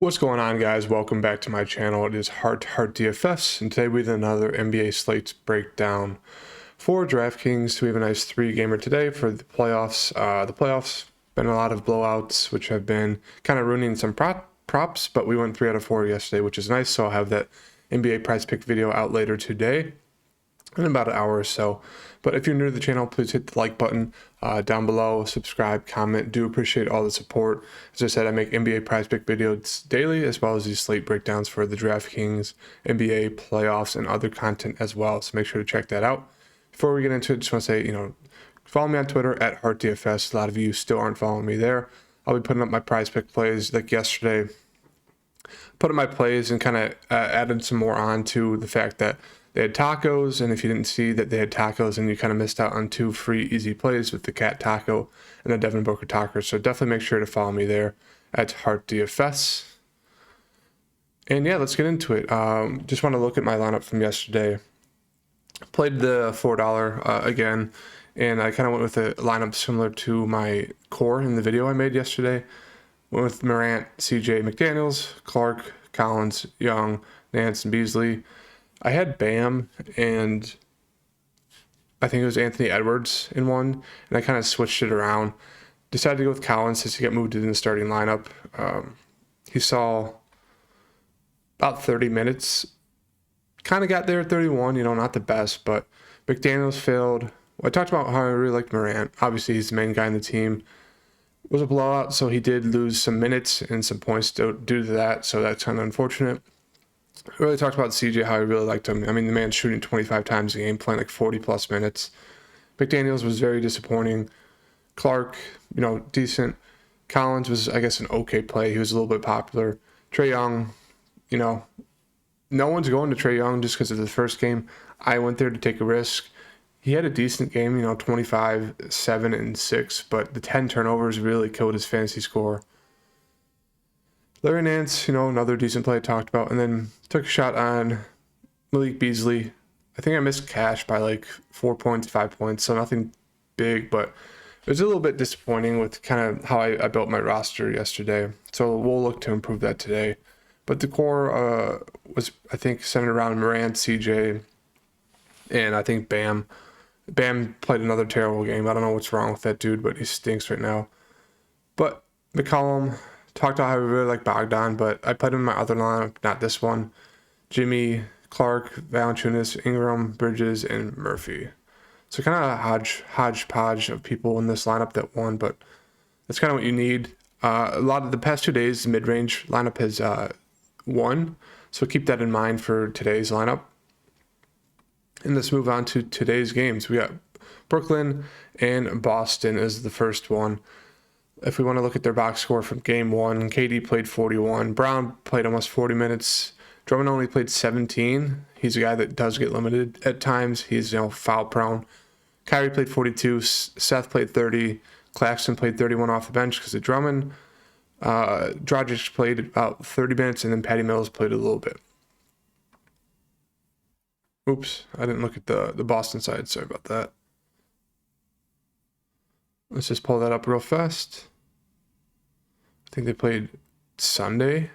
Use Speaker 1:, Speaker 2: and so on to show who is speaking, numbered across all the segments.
Speaker 1: What's going on, guys? Welcome back to my channel. It is Heart DFS, and today we have another NBA slate breakdown for Draftkings. We have a nice 3-gamer today for the playoffs. The playoffs been a lot of blowouts, which have been kind of ruining some props, but we went 3 out of 4 yesterday, which is nice. So I'll have that NBA prize pick video out later today in about an hour or so. But if you're new to the channel, please hit the like button down below, subscribe, comment. Do appreciate all the support. As I said, I make NBA prize pick videos daily, as well as these slate breakdowns for the Draftkings, NBA playoffs, and other content as well. So make sure to check that out. Before we get into it, just want to say, follow me on Twitter at HeartDFS. A lot of you still aren't following me there. I'll be putting up my prize pick plays like yesterday. Put up my plays and kind of added some more on to the fact that they had tacos, and if you didn't see that they had tacos, and you kind of missed out on 2 free easy plays with the cat taco and the Devin Booker taco. So definitely make sure to follow me there at HeartDFS. And yeah, let's get into it. Just want to look at my lineup from yesterday. Played the $4 again, and I kind of went with a lineup similar to my core in the video I made yesterday. Went with Durant, CJ, McDaniels, Clark, Collins, Young, Nance, and Beasley. I had Bam and I think it was Anthony Edwards in one, and I kind of switched it around. Decided to go with Collins since he got moved in the starting lineup. He saw about 30 minutes. Kind of got there at 31, not the best, but McDaniels failed. Well, I talked about how I really liked Morant. Obviously, he's the main guy in the team. It was a blowout, so he did lose some minutes and some points due to that, so that's kind of unfortunate. I really talked about CJ, how I really liked him. I mean, the man's shooting 25 times a game, playing like 40-plus minutes. McDaniels was very disappointing. Clark, decent. Collins was, I guess, an okay play. He was a little bit popular. Trae Young, no one's going to Trae Young just because of the first game. I went there to take a risk. He had a decent game, 25, 7, and 6, but the 10 turnovers really killed his fantasy score. Larry Nance, another decent play I talked about, and then took a shot on Malik Beasley. I think I missed cash by like 4 points, 5 points, so nothing big, but it was a little bit disappointing with kind of how I built my roster yesterday. So we'll look to improve that today. But the core was, I think, centered around Morant, CJ, and I think Bam. Bam played another terrible game. I don't know what's wrong with that dude, but he stinks right now. But McCollum, talked about how I really like Bogdan, but I played him in my other lineup, not this one. Jimmy, Clark, Valanciunas, Ingram, Bridges, and Murphy. So kind of a hodgepodge of people in this lineup that won, but that's kind of what you need. A lot of the past 2 days, the mid-range lineup has won, so keep that in mind for today's lineup. And let's move on to today's games. We got Brooklyn and Boston as the first one. If we want to look at their box score from game 1, KD played 41. Brown played almost 40 minutes. Drummond only played 17. He's a guy that does get limited at times. He's, foul prone. Kyrie played 42. Seth played 30. Claxton played 31 off the bench because of Drummond. Dragic played about 30 minutes, and then Patty Mills played a little bit. Oops, I didn't look at the Boston side. Sorry about that. Let's just pull that up real fast. I think they played Sunday.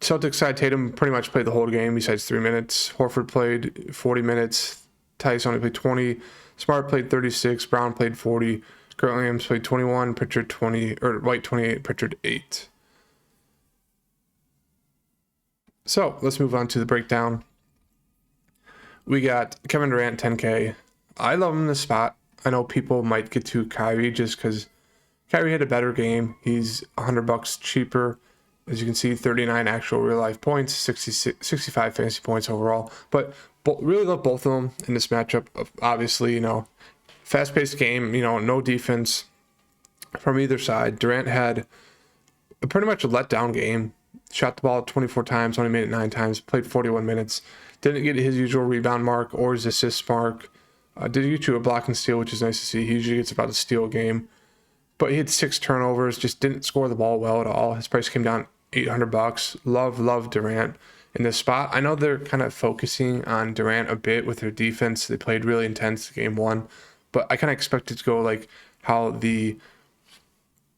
Speaker 1: Celtics side, Tatum pretty much played the whole game besides 3 minutes. Horford played 40 minutes. Tice only played 20. Smart played 36. Brown played 40. Grant Williams played 21. Pritchard 20, or White 28. Pritchard 8. So let's move on to the breakdown. We got Kevin Durant 10K. I love him in this spot. I know people might get to Kyrie just because Kyrie had a better game. He's $100 cheaper. As you can see, 39 actual real life points, 65 fantasy points overall. But really love both of them in this matchup. Obviously, fast-paced game, no defense from either side. Durant had pretty much a letdown game. Shot the ball 24 times, only made it 9 times, played 41 minutes. Didn't get his usual rebound mark or his assist mark. Did get you a block and steal, which is nice to see. He usually gets about a steal game. But he had 6 turnovers, just didn't score the ball well at all. His price came down $800. Love Durant in this spot. I know they're kind of focusing on Durant a bit with their defense. They played really intense game 1. But I kind of expect it to go like how the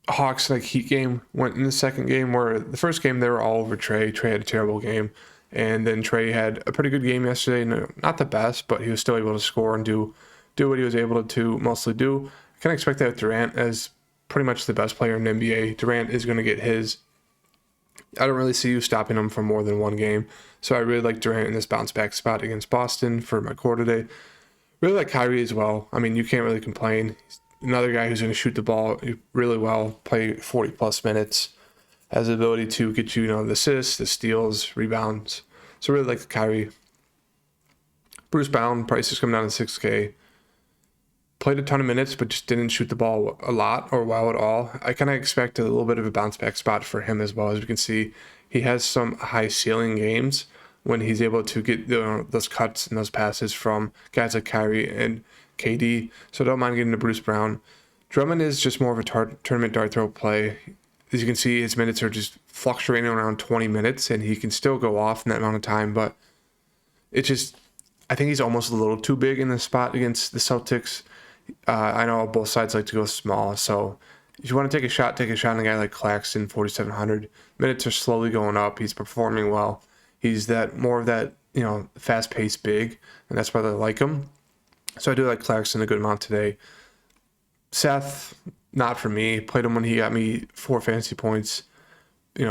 Speaker 1: Hawks Heat game went in the second game, where the first game they were all over Trey. Trey had a terrible game, and then Trey had a pretty good game yesterday. Not the best, but he was still able to score and do what he was able to mostly do. I kind of expect that with Durant as pretty much the best player in the NBA. Durant is going to get his. I don't really see you stopping him for more than one game. So I really like Durant in this bounce back spot against Boston for my core today. Really like Kyrie as well. I mean, you can't really complain. He's another guy who's going to shoot the ball really well, play 40 plus minutes, has the ability to get you, the assists, the steals, rebounds. So really like Kyrie. Bruce Brown, price is coming down to $6K. Played a ton of minutes, but just didn't shoot the ball a lot or well at all. I kind of expect a little bit of a bounce back spot for him as well. As we can see, he has some high ceiling games when he's able to get those cuts and those passes from guys like Kyrie and KD. So don't mind getting to Bruce Brown. Drummond is just more of a tournament dart throw play. As you can see, his minutes are just fluctuating around 20 minutes, and he can still go off in that amount of time. But I think he's almost a little too big in the spot against the Celtics. I know both sides like to go small, so if you want to take a shot on a guy like Claxton, 4,700. Minutes are slowly going up. He's performing well. He's more of that fast-paced big, and that's why I like him. So I do like Claxton a good amount today. Seth, not for me. Played him when he got me 4 fantasy points.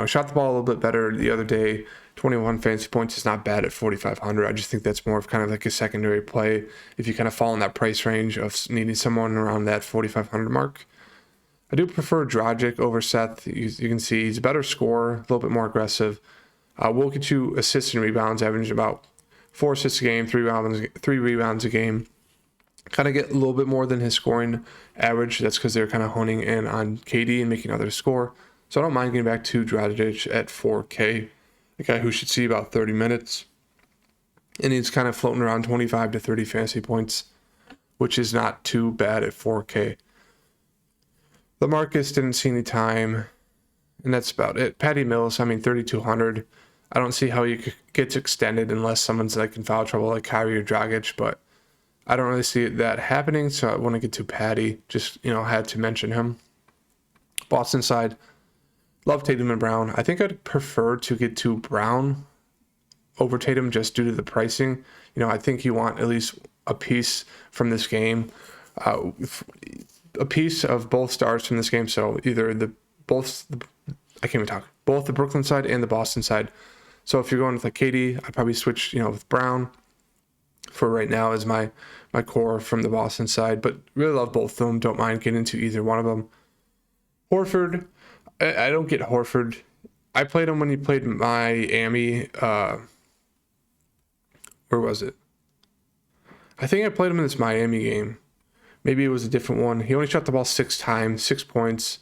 Speaker 1: Shot the ball a little bit better the other day. 21 fantasy points is not bad at 4,500. I just think that's more of kind of like a secondary play if you kind of fall in that price range of needing someone around that 4,500 mark. I do prefer Dragic over Seth. You can see he's a better scorer, a little bit more aggressive. Will get you assists and rebounds, average about 4 assists a game, 3 rebounds a game. Kind of get a little bit more than his scoring average. That's because they're kind of honing in on KD and making others score. So I don't mind getting back to Dragic at 4K, a guy who should see about 30 minutes. And he's kind of floating around 25 to 30 fantasy points, which is not too bad at 4K. LaMarcus didn't see any time, and that's about it. Patty Mills, 3,200. I don't see how he gets extended unless someone's in foul trouble like Kyrie or Dragic, but I don't really see that happening, so I want to get to Patty. Just, had to mention him. Boston side, love Tatum and Brown. I think I'd prefer to get to Brown over Tatum just due to the pricing. I think you want at least a piece from this game. A piece of both stars from this game, so either both the Brooklyn side and the Boston side. So if you're going with KD, I'd probably switch, with Brown for right now as my core from the Boston side, but really love both of them. Don't mind getting into either one of them. Horford, I don't get Horford. I played him when he played Miami. Where was it? I think I played him in this Miami game. Maybe it was a different one. He only shot the ball 6 times, 6 points,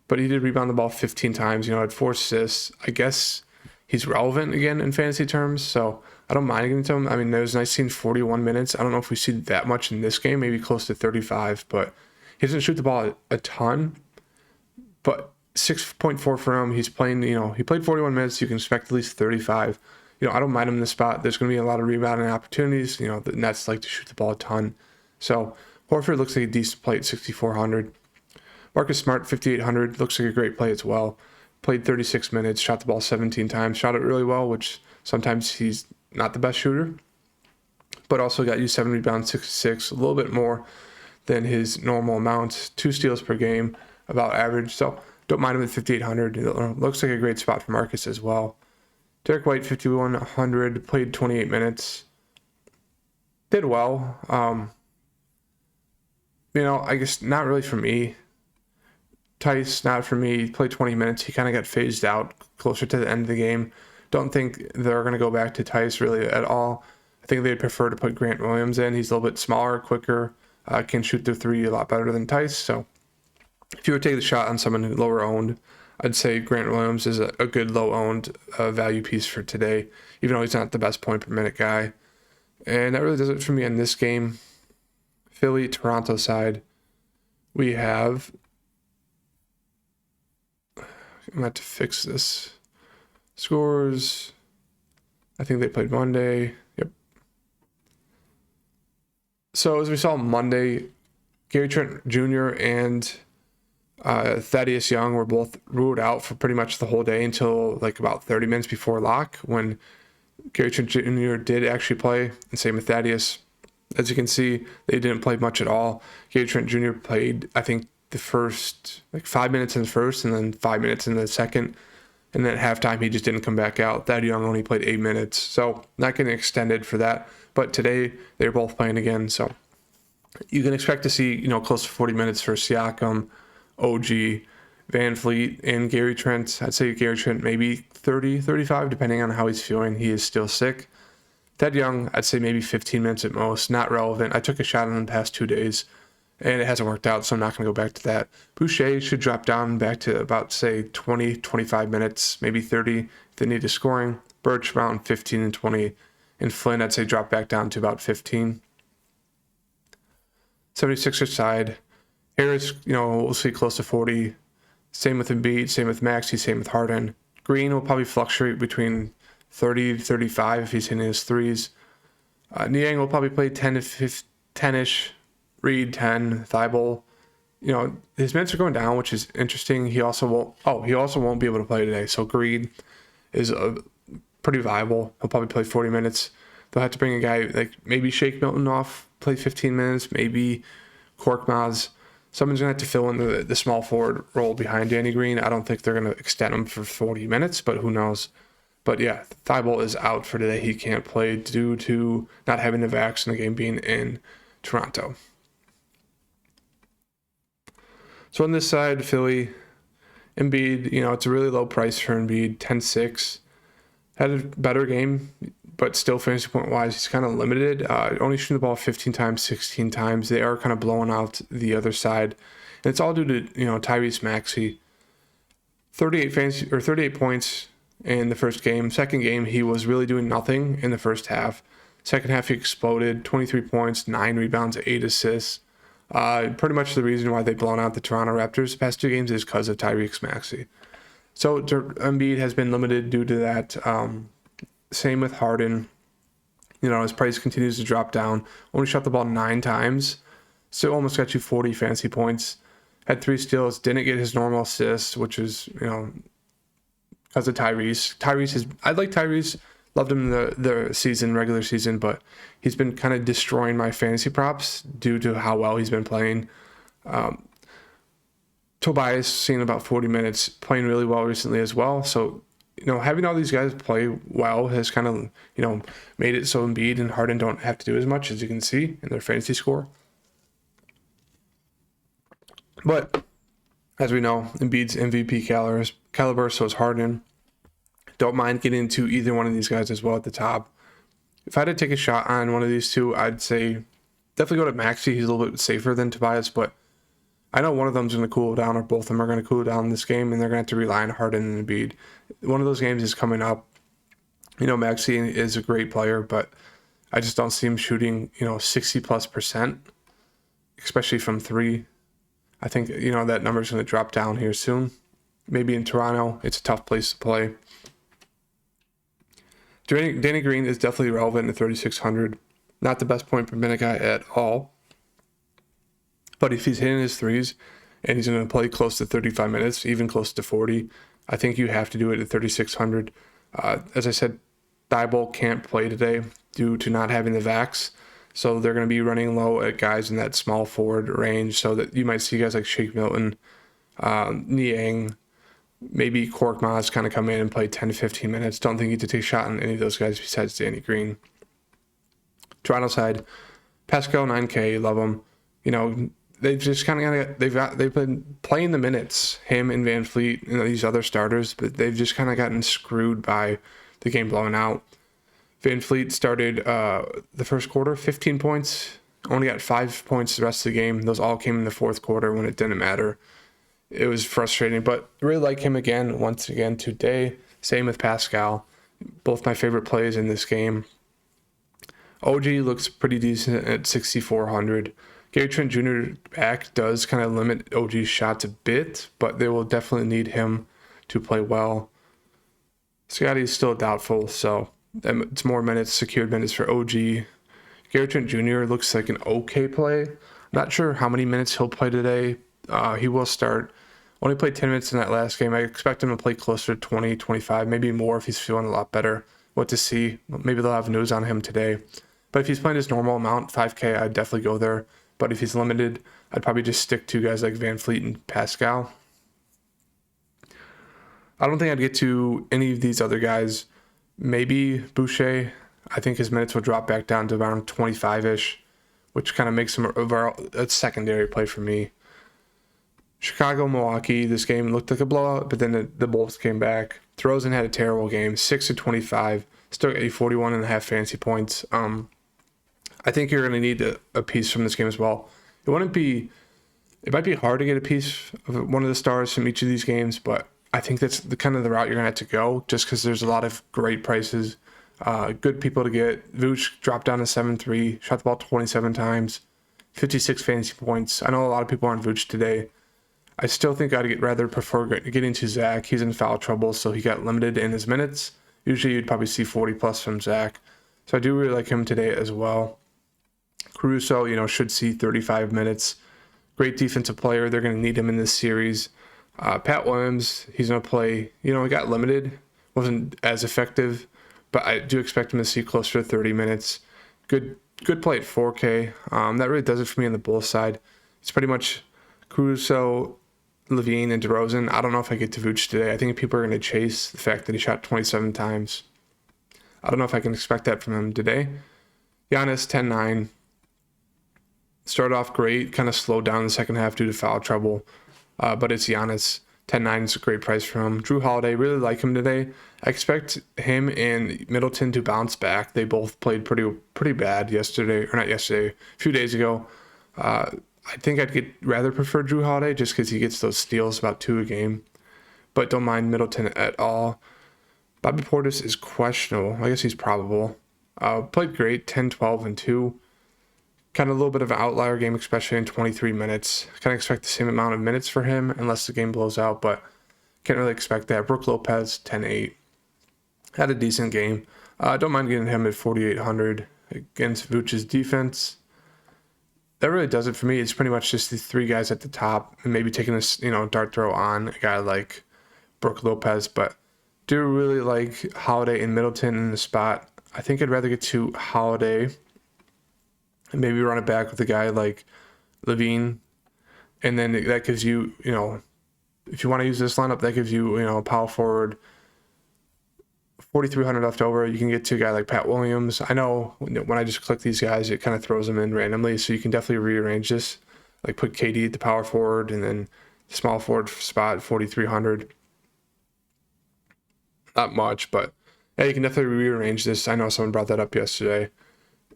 Speaker 1: but he did rebound the ball 15 times. Had 4 assists. I guess he's relevant again in fantasy terms, so I don't mind getting to him. It was nice seeing 41 minutes. I don't know if we see that much in this game, maybe close to 35, but he doesn't shoot the ball a ton. But 6.4 for him. He's playing, he played 41 minutes. You can expect at least 35. I don't mind him in the spot. There's going to be a lot of rebounding opportunities. The Nets like to shoot the ball a ton. So Horford looks like a decent play at 6,400. Marcus Smart, 5,800. Looks like a great play as well. Played 36 minutes, shot the ball 17 times, shot it really well, which sometimes he's not the best shooter, but also got you 7 rebounds, 6 assists, a little bit more than his normal amount. 2 steals per game, about average. So don't mind him at 5,800. It looks like a great spot for Marcus as well. Derek White, 5,100, played 28 minutes. Did well. I guess not really for me. Tice, not for me. He played 20 minutes. He kind of got phased out closer to the end of the game. Don't think they're going to go back to Tice really at all. I think they'd prefer to put Grant Williams in. He's a little bit smaller, quicker, can shoot the 3 a lot better than Tice. So if you would take the shot on someone who's lower owned, I'd say Grant Williams is a good low-owned value piece for today, even though he's not the best point per minute guy. And that really does it for me in this game. Philly, Toronto side, we have... I'm going to have to fix this. Scores. I think they played Monday. Yep. So as we saw Monday, Garrett Trent Jr. and Thaddeus Young were both ruled out for pretty much the whole day until like about 30 minutes before lock, when Garrett Trent Jr. did actually play, and same with Thaddeus. As you can see, they didn't play much at all. Garrett Trent Jr. played, I think, the first, like 5 minutes in the first and then 5 minutes in the second. And then at halftime, he just didn't come back out. Thad Young only played 8 minutes. So not getting extended for that. But today, they're both playing again. So you can expect to see, close to 40 minutes for Siakam, OG, Van Fleet, and Gary Trent. I'd say Gary Trent maybe 30, 35, depending on how he's feeling. He is still sick. Thad Young, I'd say maybe 15 minutes at most. Not relevant. I took a shot on him the past 2 days, and it hasn't worked out, so I'm not going to go back to that. Boucher should drop down back to about, say, 20, 25 minutes, maybe 30 if they need a scoring. Birch around 15 and 20. And Flynn, I'd say, drop back down to about 15. 76ers side, Harris, we'll see close to 40. Same with Embiid, same with Maxey, same with Harden. Green will probably fluctuate between 30 to 35 if he's hitting his threes. Niang will probably play 10 to 10-ish. Reed 10, Thibault. His minutes are going down, which is interesting. He also won't be able to play today. So Green is pretty viable. He'll probably play 40 minutes. They'll have to bring a guy like maybe Shake Milton off, play 15 minutes, maybe Korkmaz. Someone's going to have to fill in the small forward role behind Danny Green. I don't think they're going to extend him for 40 minutes, but who knows. But yeah, Thibault is out for today. He can't play due to not having the vax and the game being in Toronto. So on this side, Philly, Embiid, it's a really low price for Embiid, 10-6. Had a better game, but still fantasy point-wise, he's kind of limited. Only shooting the ball 15 times, 16 times. They are kind of blowing out the other side. And it's all due to, Tyrese Maxey. 38 points in the first game. Second game, he was really doing nothing in the first half. Second half, he exploded, 23 points, 9 rebounds, 8 assists. Pretty much the reason why they've blown out the Toronto Raptors the past 2 games is because of Tyrese Maxey. So Embiid has been limited due to that. Same with Harden. His price continues to drop down. Only shot the ball 9 times. Still almost got you 40 fantasy points. Had 3 steals. Didn't get his normal assists, which is, because of Tyrese. I like Tyrese. Loved him in the regular season, but he's been kind of destroying my fantasy props due to how well he's been playing. Tobias, seen about 40 minutes, playing really well recently as well. So, having all these guys play well has kind of, made it so Embiid and Harden don't have to do as much, as you can see in their fantasy score. But, as we know, Embiid's MVP caliber, so is Harden. Don't mind getting into either one of these guys as well at the top. If I had to take a shot on one of these two, I'd say definitely go to Maxey. He's a little bit safer than Tobias, but I know one of them's going to cool down, or both of them are going to cool down this game, and they're going to have to rely on Harden and Embiid. One of those games is coming up. Maxey is a great player, but I just don't see him shooting, 60+%, especially from 3. I think, that number's going to drop down here soon. Maybe in Toronto, it's a tough place to play. Danny Green is definitely relevant in 3,600. Not the best point per minute guy at all. But if he's hitting his threes and he's going to play close to 35 minutes, even close to 40, I think you have to do it at 3,600. As I said, Thibault can't play today due to not having the vax. So they're going to be running low at guys in that small forward range, so that you might see guys like Shake Milton, Niang, maybe Korkmaz kind of come in and play 10 to 15 minutes. Don't think you need to take a shot on any of those guys besides Danny Green. Toronto side, Pascal 9K, love him. They've just kind of they've been playing the minutes, him and Van Fleet and these other starters, but they've just kind of gotten screwed by the game blowing out. Van Fleet started the first quarter, 15 points, only got 5 points the rest of the game. Those all came in the fourth quarter when it didn't matter. It was frustrating, but really like him once again today. Same with Pascal. Both my favorite plays in this game. OG looks pretty decent at 6,400. Garrett Trent Jr. back does kind of limit OG's shots a bit, but they will definitely need him to play well. Scotty's still doubtful, so it's more minutes, secured minutes for OG. Garrett Trent Jr. looks like an okay play. Not sure how many minutes he'll play today. He will start. Only played 10 minutes in that last game. I expect him to play closer to 20, 25, maybe more if he's feeling a lot better. What to see. Maybe they'll have news on him today. But if he's playing his normal amount, 5K, I'd definitely go there. But if he's limited, I'd probably just stick to guys like Van Fleet and Pascal. I don't think I'd get to any of these other guys. Maybe Boucher. I think his minutes will drop back down to around 25-ish, which kind of makes him a secondary play for me. Chicago, Milwaukee, this game looked like a blowout, but then the Bulls came back. DeRozan had a terrible game, 6 of 25, still got 41.5 fantasy points. I think you're going to need a piece from this game as well. It might be hard to get a piece of one of the stars from each of these games, but I think that's the kind of the route you're going to have to go, just because there's a lot of great prices, good people to get. Vooch dropped down to 7-3, shot the ball 27 times, 56 fantasy points. I know a lot of people are on Vooch today. I still think I'd rather prefer getting to Zach. He's in foul trouble, so he got limited in his minutes. Usually you'd probably see 40 plus from Zach. So I do really like him today as well. Caruso, should see 35 minutes. Great defensive player. They're going to need him in this series. Pat Williams, he's going to play, he got limited. Wasn't as effective, but I do expect him to see closer to 30 minutes. Good play at 4K. That really does it for me on the Bulls side. It's pretty much Caruso, Levine, and DeRozan. I don't know if I get to Vooch today. I think people are going to chase the fact that he shot 27 times. I don't know if I can expect that from him today. Giannis, 10-9. Started off great, kind of slowed down in the second half due to foul trouble. But it's Giannis. 10-9 is a great price for him. Drew Holiday, really like him today. I expect him and Middleton to bounce back. They both played pretty bad yesterday, or not yesterday, a few days ago. I think I'd rather prefer Drew Holiday just because he gets those steals, about 2 a game. But don't mind Middleton at all. Bobby Portis is questionable. I guess he's probable. Played great, 10, 12, and 2. Kind of a little bit of an outlier game, especially in 23 minutes. Kind of expect the same amount of minutes for him unless the game blows out, but can't really expect that. Brook Lopez, 10-8. Had a decent game. Don't mind getting him at 4,800 against Vooch's defense. That really does it for me. It's pretty much just the 3 guys at the top and maybe taking a dart throw on a guy like Brook Lopez, but do really like Holiday and Middleton in the spot. I think I'd rather get to Holiday and maybe run it back with a guy like Levine. And then that gives you, if you want to use this lineup, that gives you, a power forward, 4,300 left over. You can get to a guy like Pat Williams. I know when I just click these guys, it kind of throws them in randomly. So you can definitely rearrange this, like put KD at the power forward and then the small forward spot, 4,300. Not much, but yeah, you can definitely rearrange this. I know someone brought that up yesterday.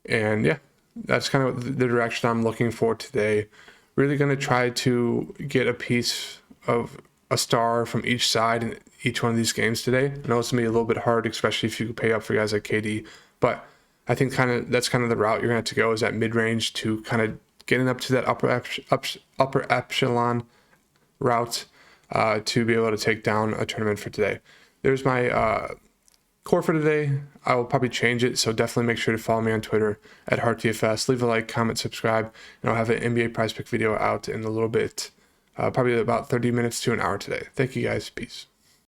Speaker 1: And yeah, that's kind of the direction I'm looking for today. Really going to try to get a piece of a star from each side in each one of these games today. I know it's going to be a little bit hard, especially if you pay up for guys like KD, but I think that's kind of the route you're going to have to go, is that mid-range to kind of getting up to that upper echelon route to be able to take down a tournament for today. There's my core for today. I will probably change it, so definitely make sure to follow me on Twitter at HeartDFS. Leave a like, comment, subscribe, and I'll have an NBA Prize Pick video out in a little bit, probably about 30 minutes to an hour today. Thank you guys. Peace.